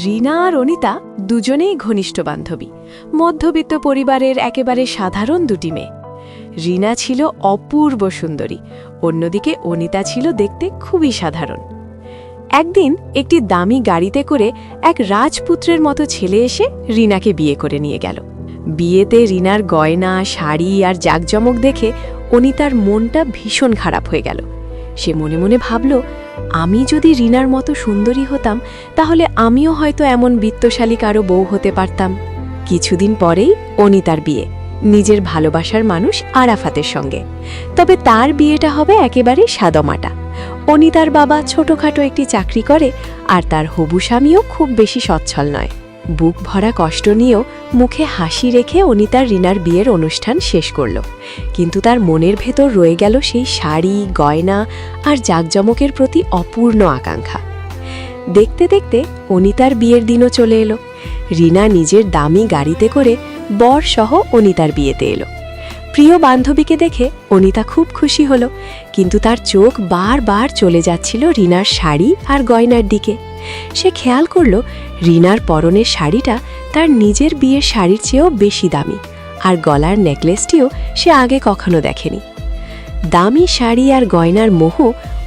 রিনা আর অনিতা দুজনেই ঘনিষ্ঠ বান্ধবী, মধ্যবিত্ত পরিবারের একেবারে সাধারণ দুটি মেয়ে। রিনা ছিল অপূর্ব সুন্দরী, অন্যদিকে অনিতা ছিল দেখতে খুবই সাধারণ। একদিন একটি দামি গাড়িতে করে এক রাজপুত্রের মতো ছেলে এসে রিনাকে বিয়ে করে নিয়ে গেল। বিয়েতে রিনার গয়না, শাড়ি আর জাঁকজমক দেখে অনিতার মনটা ভীষণ খারাপ হয়ে গেল। সে মনে মনে ভাবল, আমি যদি রিনার মতো সুন্দরী হতাম তাহলে আমিও হয়তো এমন বিত্তশালী কারো বউ হতে পারতাম। কিছুদিন পরেই অনিতার বিয়ে, নিজের ভালোবাসার মানুষ আরাফাতের সঙ্গে। তবে তার বিয়েটা হবে একেবারে সাদামাটা। অনিতার বাবা ছোটখাটো একটি চাকরি করে, আর তার হবু স্বামীও খুব বেশি সচ্ছল নয়। বুক ভরা কষ্ট নিয়েও মুখে হাসি রেখে অনিতার রিনার বিয়ের অনুষ্ঠান শেষ করল। কিন্তু তার মনের ভেতর রয়ে গেল সেই শাড়ি, গয়না আর জাঁকজমকের প্রতি অপূর্ণ আকাঙ্ক্ষা। দেখতে দেখতে অনিতার বিয়ের দিনও চলে এলো। রিনা নিজের দামি গাড়িতে করে বর সহ অনিতার বিয়েতে এলো। প্রিয় বান্ধবীকে দেখে অনিতা খুব খুশি হলো, কিন্তু তার চোখ বারবার চলে যাচ্ছিল রিনার শাড়ি আর গয়নার দিকে। সে খেয়াল করল রিনার পরনের শাড়িটা তার নিজের বিয়ের শাড়ির চেয়েও বেশি দামি, আর গলার নেকলেসটিও সে আগে কখনো দেখেনি। দামি শাড়ি আর গয়নার মোহ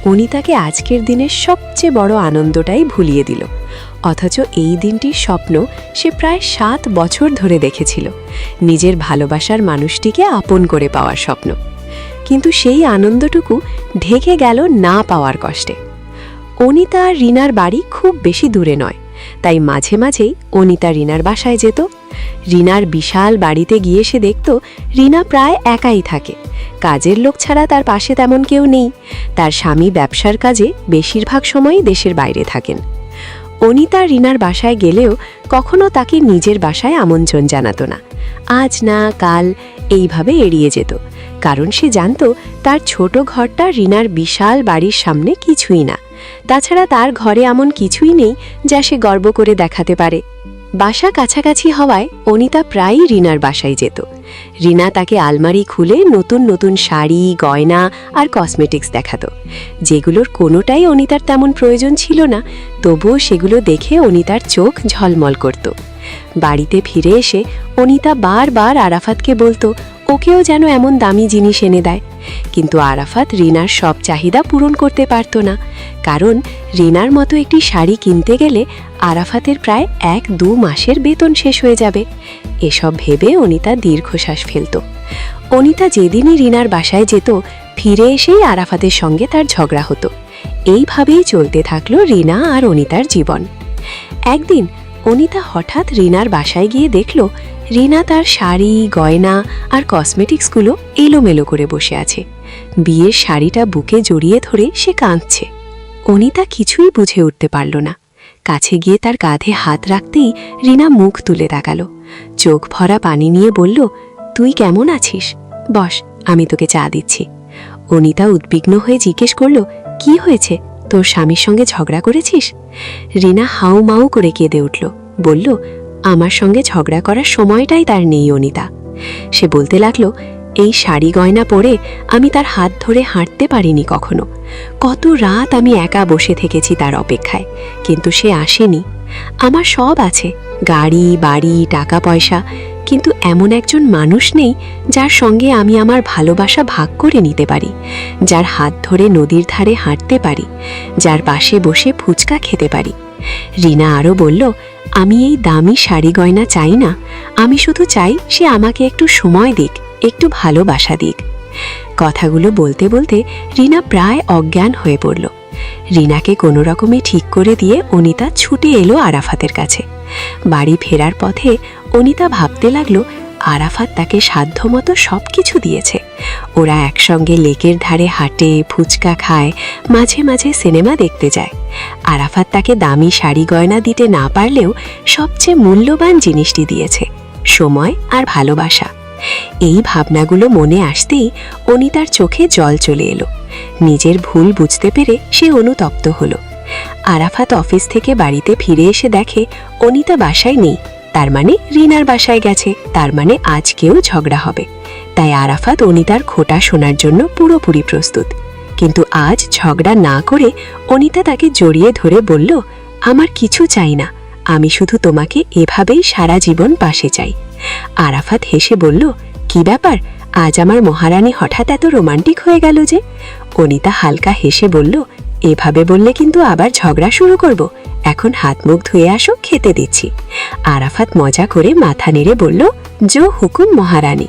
অনিতাকে আজকের দিনের সবচেয়ে বড় আনন্দটাই ভুলিয়ে দিল। অথচ এই দিনটির স্বপ্ন সে প্রায় 7 বছর ধরে দেখেছিল, নিজের ভালোবাসার মানুষটিকে আপন করে পাওয়ার স্বপ্ন। কিন্তু সেই আনন্দটুকু ঢেকে গেল না পাওয়ার কষ্টে। অনিতা আর রিনার বাড়ি খুব বেশি দূরে নয়, তাই মাঝে মাঝেই অনিতা রিনার বাসায় যেত। রিনার বিশাল বাড়িতে গিয়ে সে দেখত রিনা প্রায় একাই থাকে। কাজের লোক ছাড়া তার পাশে তেমন কেউ নেই। তার স্বামী ব্যবসার কাজে বেশিরভাগ সময়ই দেশের বাইরে থাকেন। অনিতা রিনার বাসায় গেলেও কখনো তাকে নিজের বাসায় আমন্ত্রণ জানাতো না। আজ না কাল এইভাবে এড়িয়ে যেত, কারণ সে জানত তার ছোট ঘরটা রিনার বিশাল বাড়ির সামনে কিছুই না। তাছাড়া তার ঘরে এমন কিছুই নেই যা সে গর্ব করে দেখাতে পারে। বাসা কাছাকাছি হওয়ায় অনিতা প্রায়ই রিনার বাসায় যেত। রিনা তাকে আলমারি খুলে নতুন নতুন শাড়ি, গয়না আর কসমেটিক্স দেখাতো, যেগুলোর কোনোটাই অনিতার তেমন প্রয়োজন ছিল না। তবুও সেগুলো দেখে অনিতার চোখ ঝলমল করত। বাড়িতে ফিরে এসে অনিতা বারবার আরাফাতকে বলতো ওকেও যেন এমন দামি জিনিস এনে দেয়। কিন্তু আরাফাত রিনার সব চাহিদা পূরণ করতে পারত না, কারণ রিনার মতো একটি শাড়ি কিনতে গেলে আরাফাতের প্রায় 1-2 মাসের বেতন শেষ হয়ে যাবে। এসব ভেবে অনিতা দীর্ঘশ্বাস ফেলত। অনিতা যেদিনই রিনার বাসায় যেত, ফিরে এসেই আরাফাতের সঙ্গে তার ঝগড়া হতো। এইভাবেই চলতে থাকলো রিনা আর অনিতার জীবন। একদিন অনিতা হঠাৎ রিনার বাসায় গিয়ে দেখল রিনা তার শাড়ি, গয়না আর কসমেটিক্সগুলো এলোমেলো করে বসে আছে। বিয়ের শাড়িটা বুকে জড়িয়ে ধরে সে কাঁদছে। অনিতা কিছুই বুঝে উঠতে পারল না। কাছে গিয়ে তার কাঁধে হাত রাখতেই রিনা মুখ তুলে তাকালো, চোখ ভরা পানি নিয়ে বলল, তুই কেমন আছিস? বস, আমি তোকে চা দিচ্ছি। অনিতা উদ্বিগ্ন হয়ে জিজ্ঞেস করল, কি হয়েছে? তোর স্বামীর সঙ্গে ঝগড়া করেছিস? রিনা হাউ মাউ করে কেঁদে উঠল, বলল, আমার সঙ্গে ঝগড়া করার সময়টাই তার নেই অনিতা। সে বলতে লাগলো, এই শাড়ি গয়না পরে আমি তার হাত ধরে হাঁটতে পারিনি কখনো। কত রাত আমি একা বসে থেকেছি তার অপেক্ষায়, কিন্তু সে আসেনি। আমার সব আছে, গাড়ি, বাড়ি, টাকা পয়সা, কিন্তু এমন একজন মানুষ নেই যার সঙ্গে আমি আমার ভালোবাসা ভাগ করে নিতে পারি, যার হাত ধরে নদীর ধারে হাঁটতে পারি, যার পাশে বসে ফুচকা খেতে পারি। রিনা আরও বলল, আমি এই দামি শাড়ি গয়না চাই না, আমি শুধু চাই সে আমাকে একটু সময় দিক, একটু ভালোবাসা দিক। কথাগুলো বলতে বলতে রিনা প্রায় অজ্ঞান হয়ে পড়ল। রিনাকে কোনো রকমে ঠিক করে দিয়ে অনিতা ছুটে এলো আরাফাতের কাছে। বাড়ি ফেরার পথে অনিতা ভাবতে লাগলো, আরাফাত তাকে সাধ্যমতো সব কিছু দিয়েছে। ওরা একসঙ্গে লেকের ধারে হাঁটে, ফুচকা খায়, মাঝে মাঝে সিনেমা দেখতে যায়। আরাফাত তাকে দামি শাড়ি গয়না দিতে না পারলেও সবচেয়ে মূল্যবান জিনিসটি দিয়েছে, সময় আর ভালোবাসা। এই ভাবনাগুলো মনে আসতেই অনিতার চোখে জল চলে এলো। নিজের ভুল বুঝতে পেরে সে অনুতপ্ত হলো। আরাফাত অফিস থেকে বাড়িতে ফিরে এসে দেখে অনিতা বাসায় নেই। তার মানে রিনার বাসায় গেছে, তার মানে আজকেও ঝগড়া হবে। তাই আরাফাত অনিতার খোঁটা শোনার জন্য পুরোপুরি প্রস্তুত। কিন্তু আজ ঝগড়া না করে অনিতা তাকে জড়িয়ে ধরে বলল, আমার কিছু চাই না, আমি শুধু তোমাকে এভাবেই সারা জীবন পাশে চাই। আরাফাত হেসে বলল, কি ব্যাপার, আজ আমার মহারানী হঠাৎ এত রোমান্টিক হয়ে গেল যে? অনিতা হালকা হেসে বলল, এভাবে বললে কিন্তু আবার ঝগড়া শুরু করব। এখন হাত মুখ ধুয়ে আসো, খেতে দিচ্ছি। আরাফাত মজা করে মাথা নেড়ে বলল, জো হুকুম মহারানী।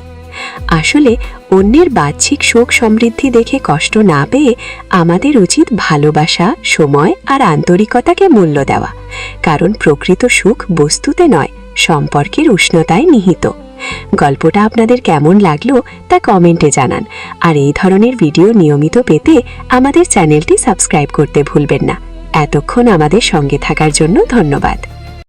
আসলে অন্যের বাহ্যিক সুখ সমৃদ্ধি দেখে কষ্ট না পেয়ে আমাদের উচিত ভালোবাসা, সময় আর আন্তরিকতাকে মূল্য দেওয়া। কারণ প্রকৃত সুখ বস্তুতে নয়, সম্পর্কের উষ্ণতায় নিহিত। গল্পটা আপনাদের কেমন লাগলো তা কমেন্টে জানান। আর এই ধরনের ভিডিও নিয়মিত পেতে আমাদের চ্যানেলটি সাবস্ক্রাইব করতে ভুলবেন না। এতক্ষণ আমাদের সঙ্গে থাকার জন্য ধন্যবাদ।